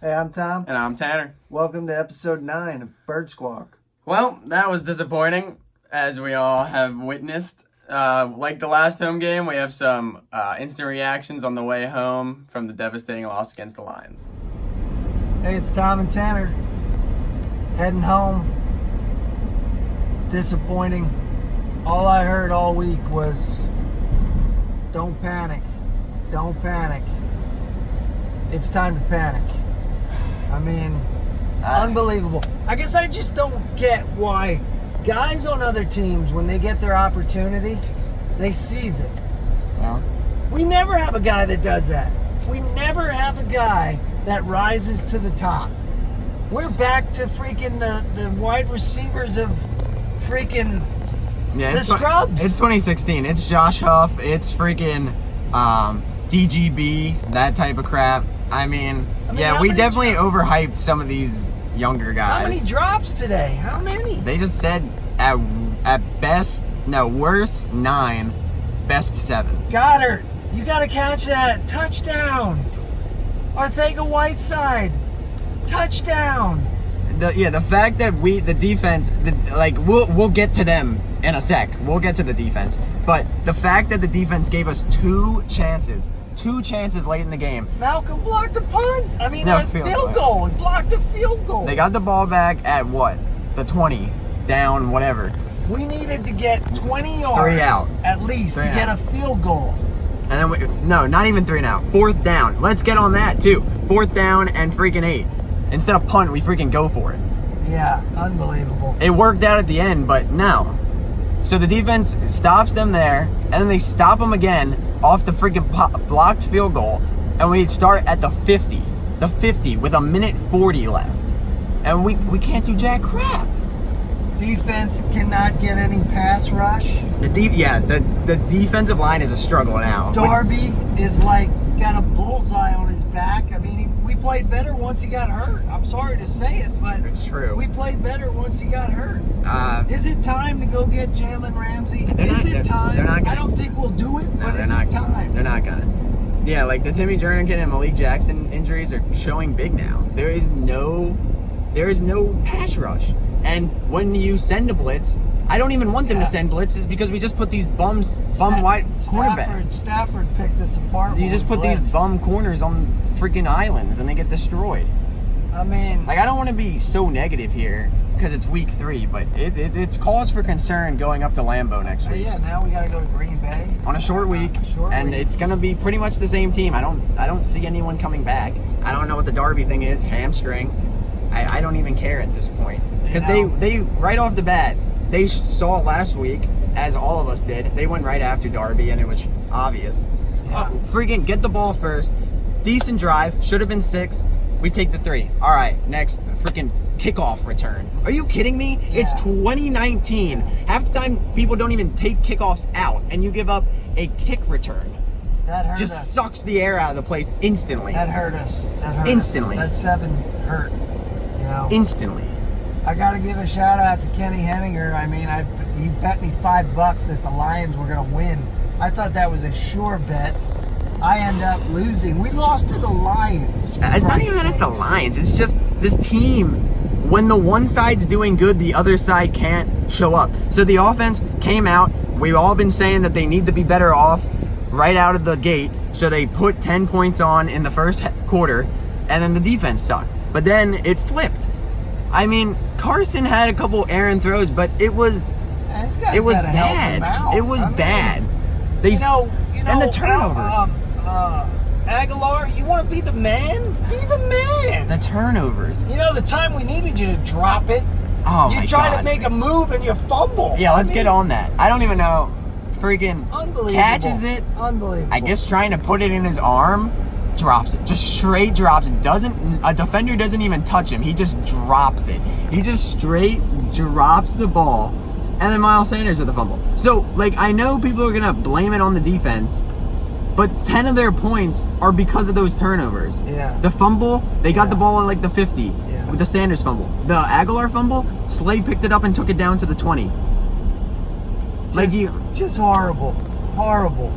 Hey, I'm Tom. And I'm Tanner. Welcome to episode 9 of Bird Squawk. Well, that was disappointing, as we all have witnessed. Like the last home game, we have some instant reactions on the way home from the devastating loss against the Lions. Hey, it's Tom and Tanner. Heading home. Disappointing. All I heard all week was, don't panic. Don't panic. It's time to panic. I mean, unbelievable. I guess I just don't get why guys on other teams, when they get their opportunity, they seize it. Well, We never have a guy that does that. We never have a guy that rises to the top. We're back to freaking the wide receivers of freaking yeah, the scrubs. It's 2016. It's Josh Huff. It's freaking DGB, that type of crap. I mean how we many definitely overhyped some of these younger guys. How many drops today? How many? They just said at worst 9, best 7. Goddard, you got to catch that. Touchdown. Arcega-Whiteside, touchdown. The fact that the defense, we'll get to them in a sec. We'll get to the defense. But the fact that the defense gave us two chances late in the game. Malcolm blocked a punt. Field goal. He blocked a field goal. They got the ball back at what? The 20, down, whatever. We needed to get 20 yards. 3 out. At least Three to get out. a field goal. And then no, not even 3 now. 4th down. Let's get on that too. 4th down and freaking 8. Instead of punt, we freaking go for it. Yeah, unbelievable. It worked out at the end, but no. So the defense stops them there, and then they stop them again off the freaking blocked field goal, and we start at the 50. The 50 with 1:40 left. And we can't do jack crap. Defense cannot get any pass rush. The defensive line is a struggle now. Darby is got a bullseye on his back. I mean, we played better once he got hurt. I'm sorry to say it, but It's true. we played better once he got hurt. Is it time to go get Jalen Ramsey? Is it time? They're not gonna. I don't think we'll do it, No, but they're is not it time? They're not gonna. Yeah, like the Timmy Jernigan and Malik Jackson injuries are showing big now. There is no pass rush. And when you send a blitz, I don't even want them to send blitzes because we just put these bum wide cornerback. Stafford picked us apart. You just put these bum corners on freaking islands and they get destroyed. I mean, I don't want to be so negative here because it's week 3, but it's cause for concern going up to Lambeau next week. Yeah, now we got to go to Green Bay On a short week, it's gonna be pretty much the same team. I don't see anyone coming back. I don't know what the Darby thing is, hamstring. I don't even care at this point because they right off the bat they saw it last week, as all of us did. They went right after Darby and it was obvious. Yeah. Freaking get the ball first. Decent drive, should have been 6. We take the 3. All right, next freaking kickoff return. Are you kidding me? Yeah. It's 2019. Half the time people don't even take kickoffs out, and you give up a kick return. That hurt Just us. sucks the air out of the place instantly. That hurt us. Instantly. That 7 hurt. You know. Instantly. I got to give a shout out to Kenny Henninger. I mean, he bet me $5 that the Lions were going to win. I thought that was a sure bet. I end up losing. We lost to the Lions. It's not even that it's the Lions. It's just this team. When the one side's doing good, the other side can't show up. So the offense came out. We've all been saying that they need to be better off right out of the gate. So they put 10 points on in the first quarter, and then the defense sucked. But then it flipped. I mean, Carson had a couple errant throws, but it was bad. It was bad. And the turnovers. Aguilar, you want to be the man? Be the man. The turnovers. You know, the time we needed you to drop it, Oh you my try God. to make a move and you fumble. Yeah, let's get on that. I don't even know. Freaking Unbelievable. catches it. Unbelievable. I guess trying to put it in his arm, drops it. Just straight drops it. A defender doesn't even touch him. He just drops it. He just straight drops the ball. And then Miles Sanders with the fumble. So, I know people are going to blame it on the defense, but 10 of their points are because of those turnovers. Yeah. The fumble, they got the ball at the 50 Yeah. with the Sanders fumble. The Aguilar fumble, Slade picked it up and took it down to the 20. Just horrible. Horrible.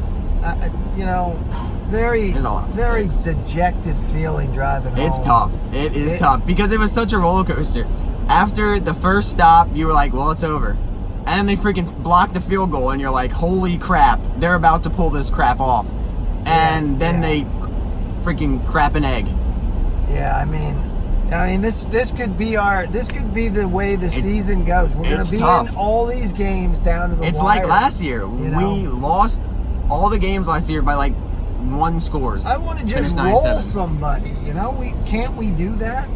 very, There's a lot to very fix. dejected feeling driving home. It's tough. It is tough because it was such a roller coaster. After the first stop, you were like, well, it's over. And then they freaking blocked a field goal, and you're like, holy crap, they're about to pull this crap off. And then they freaking crap an egg. Yeah, I mean, this could be the way the season goes. We're gonna be tough. in all these games down to the It's wire, like last year. you know? We lost all the games last year by like 1 scores. I want to just Finished roll 9-7. somebody. Can't we do that?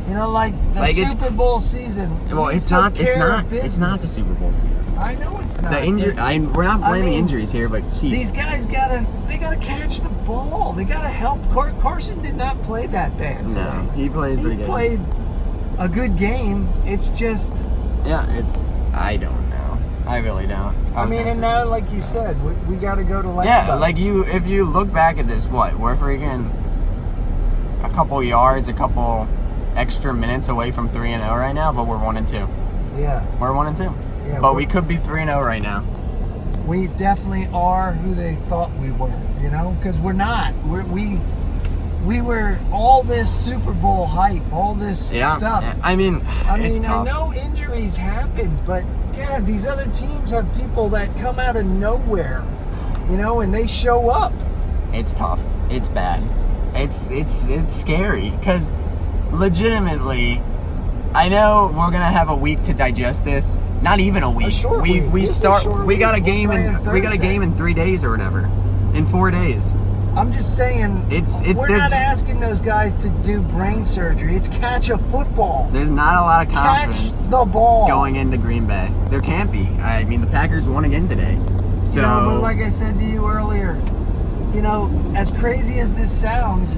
Like the Like, it's- Super Bowl season. Well, we it's took not. care of It's not the business. Super Bowl season. I know it's not. The injury. but We're not blaming mean, injuries here, but geez. these guys gotta catch the ball. They gotta help. Carson did not play that bad today. No, he played pretty He good. played a good game. It's just. Yeah, it's. I don't know. I really don't. I mean, and now, like you said, we got to go to Lambeau. Yeah, like if you look back at this, we're freaking a couple yards, a couple extra minutes away from 3-0 right now, but we're 1-2. Yeah, We're 1-2. Yeah, but we could be 3-0 right now. we definitely are who they thought we were. Because we're not. We were all this Super Bowl hype, all this stuff. I mean, it's I tough. know injuries happen, but yeah, these other teams have people that come out of nowhere, and they show up. It's tough. It's bad. It's scary because legitimately, I know we're gonna have a week to digest this. Not even a week. short week. We It's a start. short We got a week. game We're in. playing We got a Thursday. game in 3 days or whatever. In 4 days. I'm just saying, It's we're this- not asking those guys to do brain surgery. It's catch a football. There's not a lot of Catch confidence the ball. going into Green Bay. There can't be. I mean, the Packers won again today. So But like I said to you earlier, as crazy as this sounds,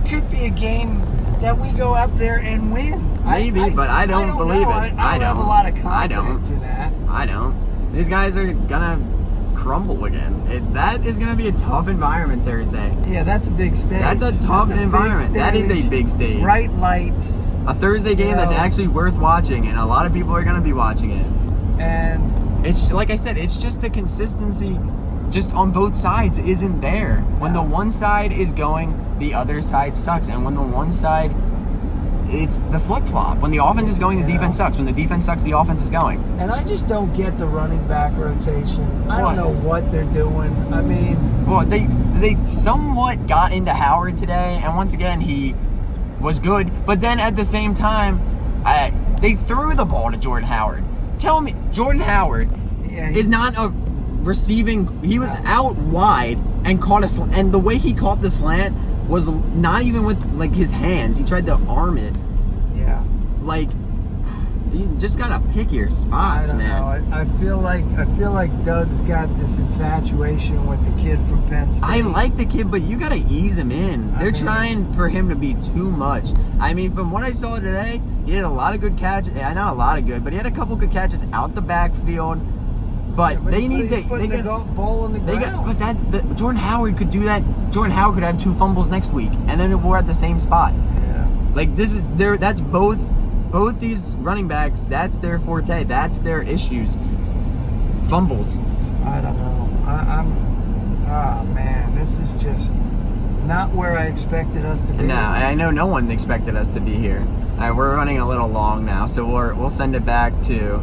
could be a game that we go up there and win. Maybe, but I don't believe know. it. I don't have a lot of I don't. confidence in that. I don't. These guys are gonna crumble again. That is gonna be a tough environment Thursday. Yeah, that's a big stage. That's a tough That's a big environment. That is a stage. big stage. Bright lights, A Thursday game that's actually worth watching, and a lot of people are gonna be watching it. and It's like I said, it's just the consistency just on both sides isn't there. When the one side is going, the other side sucks. And when the one side, it's the flip-flop. When the offense is going, the defense sucks. When the defense sucks, the offense is going. and I just don't get the running back rotation. I What? don't know what they're doing. I mean, Well, they somewhat got into Howard today, and once again, he was good. But then at the same time, they threw the ball to Jordan Howard. Tell me, Jordan Howard yeah, is not a receiving. He was out wide and caught a slant, and the way he caught the slant was not even with like his hands. He tried to arm it. yeah. Like, you just gotta pick your I spots, don't man. know. I feel like Doug's got this infatuation with the kid from Penn State. I like the kid, but you gotta ease him in. They're trying for him to be too much. I mean, from what I saw today, he had a lot of good catches. Not a lot of good, but he had a couple good catches out the backfield. But they need He's putting the ball in the ground. Jordan Howard could do that. Jordan Howard could have 2 fumbles next week, and then we're at the same spot. Yeah. Like this is there. That's both these running backs. That's their forte. That's their issues. Fumbles. I don't know. Man, this is just not where I expected us to be. No, and I know no one expected us to be here. All right, we're running a little long now, so we'll send it back to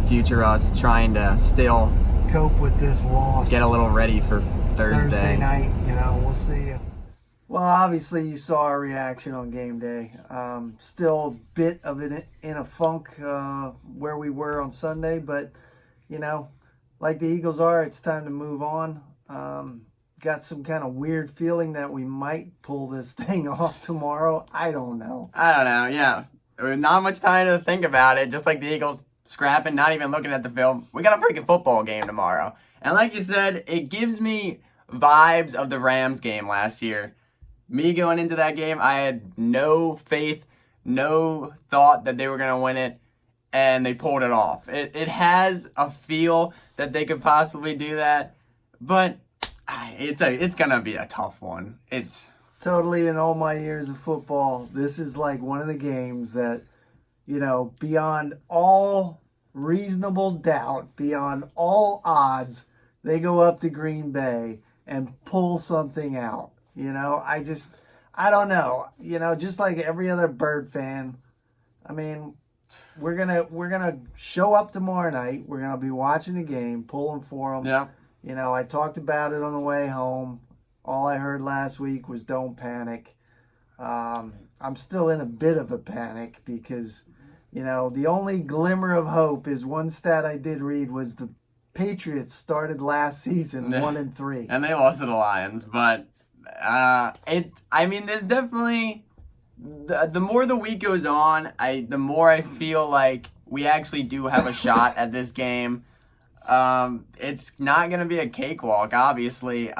future us, trying to still Cope with this loss. get a little ready for Thursday. night. We'll see you. Well, obviously you saw our reaction on game day. Still a bit of it in a funk where we were on Sunday, but like the Eagles are, it's time to move on. Got some kind of weird feeling that we might pull this thing off tomorrow. I don't know. I don't know. Yeah, not much time to think about it. Just like the Eagles scrapping, not even looking at the film. We got a freaking football game tomorrow, and like you said, it gives me vibes of the Rams game last year. Me going into that game, I had no faith, no thought that they were going to win it, and they pulled it off. It has a feel that they could possibly do that, but it's going to be a tough one. It's Totally, in all my years of football, this is like one of the games that, beyond all reasonable doubt, beyond all odds, they go up to Green Bay and pull something out. I don't know. Just like every other Bird fan, I mean, we're gonna show up tomorrow night. We're gonna be watching the game, pulling for them. Yeah. I talked about it on the way home. All I heard last week was don't panic. I'm still in a bit of a panic because, the only glimmer of hope is one stat I did read was the Patriots started last season 1-3. And they lost to the Lions, but there's definitely the more the week goes on, the more I feel like we actually do have a shot at this game. It's not gonna be a cakewalk, obviously.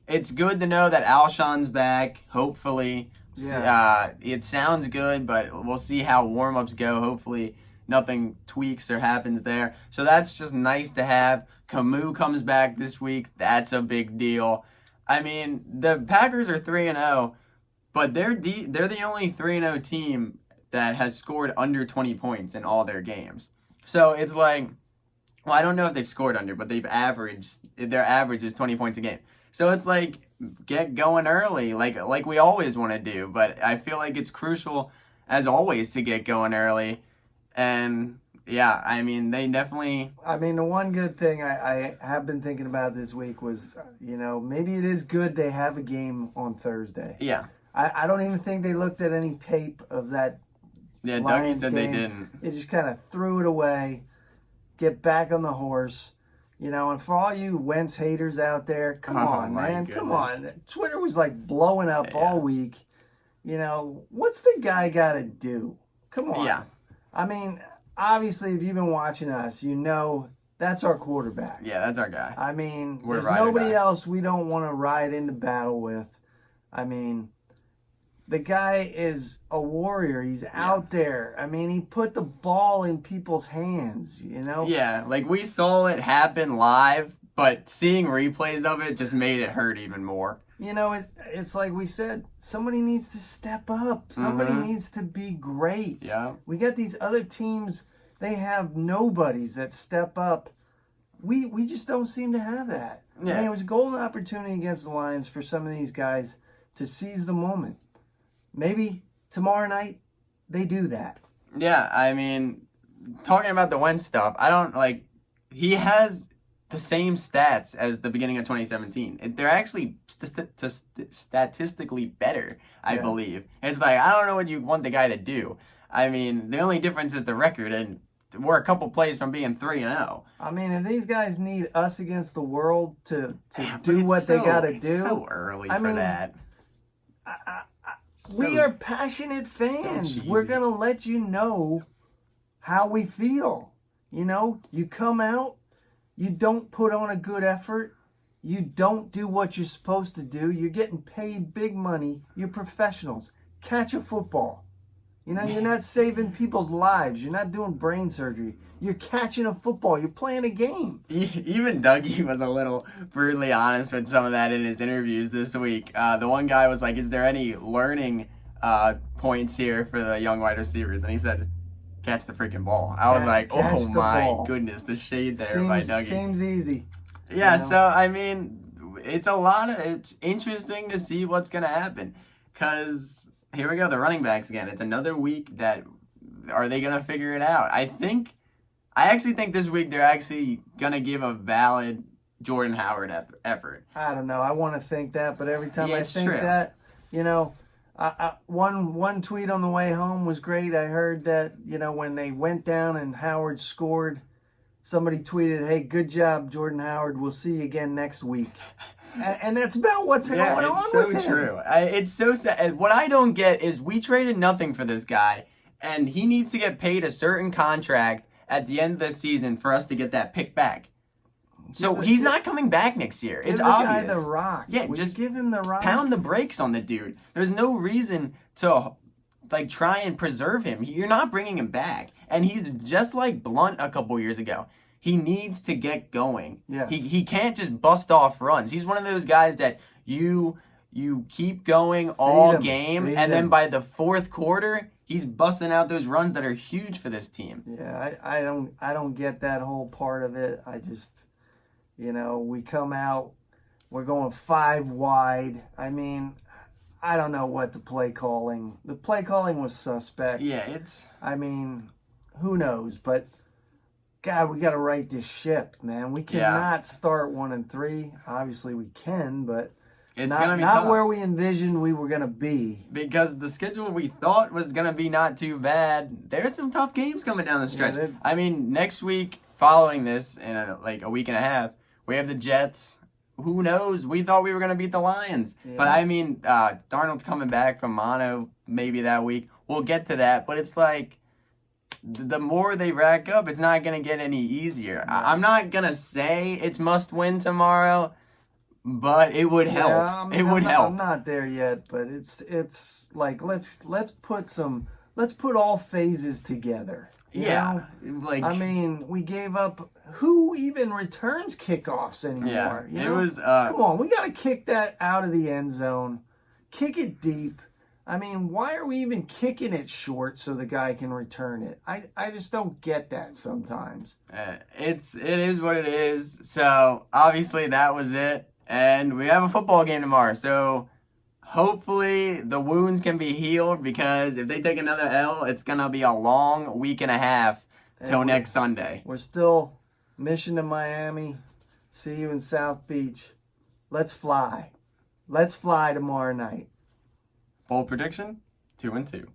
It's good to know that Alshon's back, hopefully. Yeah. It sounds good, but we'll see how warm-ups go. Hopefully nothing tweaks or happens there. So that's just nice to have. Camus comes back this week. That's a big deal. I mean, the Packers are 3-0, but they're the only 3-0 team that has scored under 20 points in all their games. So it's like, well, I don't know if they've scored under, but their average is 20 points a game. So it's like, get going early, like we always want to do. But I feel like it's crucial, as always, to get going early. And yeah, they definitely. The one good thing I have been thinking about this week was, maybe it is good they have a game on Thursday. Yeah. I don't even think they looked at any tape of that. Yeah, Lions Dougie said game. they didn't. They just kind of threw it away, get back on the horse. And for all you Wentz haters out there, come on, man. Goodness. Come on. Twitter was like blowing up all week. What's the guy got to do? Come on. Yeah. Obviously, if you've been watching us, that's our quarterback. Yeah, that's our guy. There's nobody else we don't want to ride into battle with. The guy is a warrior. He's out there. He put the ball in people's hands, Yeah, like we saw it happen live, but seeing replays of it just made it hurt even more. It's like we said, somebody needs to step up. Somebody needs to be great. Yeah. We got these other teams, they have nobodies that step up. We just don't seem to have that. Yeah. It was a golden opportunity against the Lions for some of these guys to seize the moment. Maybe tomorrow night they do that. Yeah, talking about the Wentz stuff, he has the same stats as the beginning of 2017. They're actually statistically better, I believe. It's like, I don't know what you want the guy to do. The only difference is the record, and we're a couple plays from being 3-0. If these guys need us against the world to do what they got to do. It's so early for that. We are passionate fans. So we're going to let you know how we feel. You come out, you don't put on a good effort, you don't do what you're supposed to do, you're getting paid big money, you're professionals. Catch a football. You're not saving people's lives. You're not doing brain surgery. You're catching a football. You're playing a game. Even Dougie was a little brutally honest with some of that in his interviews this week. The one guy was like, is there any learning points here for the young wide receivers? And he said, catch the freaking ball. I was like, oh my goodness, the shade there by Dougie. Seems easy. Yeah, so it's interesting to see what's going to happen. Because here we go, the running backs again. It's another week that, are they going to figure it out? I actually think this week they're actually going to give a valid Jordan Howard effort. I don't know. I want to think that, but every time I think true. that, one tweet on the way home was great. I heard that, when they went down and Howard scored, somebody tweeted, hey, good job, Jordan Howard. We'll see you again next week. And that's about what's going on with him. It's so true. It's so sad. What I don't get is we traded nothing for this guy, and he needs to get paid a certain contract at the end of the season for us to get that pick back. So he's not coming back next year. It's obvious. Give the guy the rock. Yeah, just give him the rock. Pound the brakes on the dude. There's no reason to try and preserve him. You're not bringing him back, and he's just like Blunt a couple years ago. He needs to get going. Yes. He can't just bust off runs. He's one of those guys that you keep going all game, and then by the fourth quarter, he's busting out those runs that are huge for this team. Yeah, I don't get that whole part of it. I just, we come out, We're going 5 wide. I mean, I don't know what the play calling. The play calling was suspect. Yeah, it's I mean, who knows? But God, we got to right this ship, man. We cannot start 1-3. Obviously, we can, but it's not, gonna be not tough. where we envisioned we were gonna be. Because the schedule we thought was gonna be not too bad. There's some tough games coming down the stretch. Yeah, I mean, next week, following this in like a week and a half, we have the Jets. Who knows? We thought we were gonna beat the Lions, but I mean, Darnold's coming back from mono maybe that week. We'll get to that, but it's like the more they rack up, it's not gonna get any easier. I'm not gonna say it's must win tomorrow, but it would help. Yeah, I mean, it would I'm help. I'm not there yet, but it's like let's put all phases together. you Yeah, know? like I mean, we gave up. Who even returns kickoffs anymore? yeah, You it know? was. Come on, we got to kick that out of the end zone. Kick it deep. I mean, why are we even kicking it short so the guy can return it? I just don't get that sometimes. It is what it is. So obviously that was it, and we have a football game tomorrow. So hopefully the wounds can be healed, because if they take another L, it's gonna be a long week and a half till And next Sunday. We're still mission to Miami. See you in South Beach. Let's fly. Let's fly tomorrow night. Bold prediction: 2-2.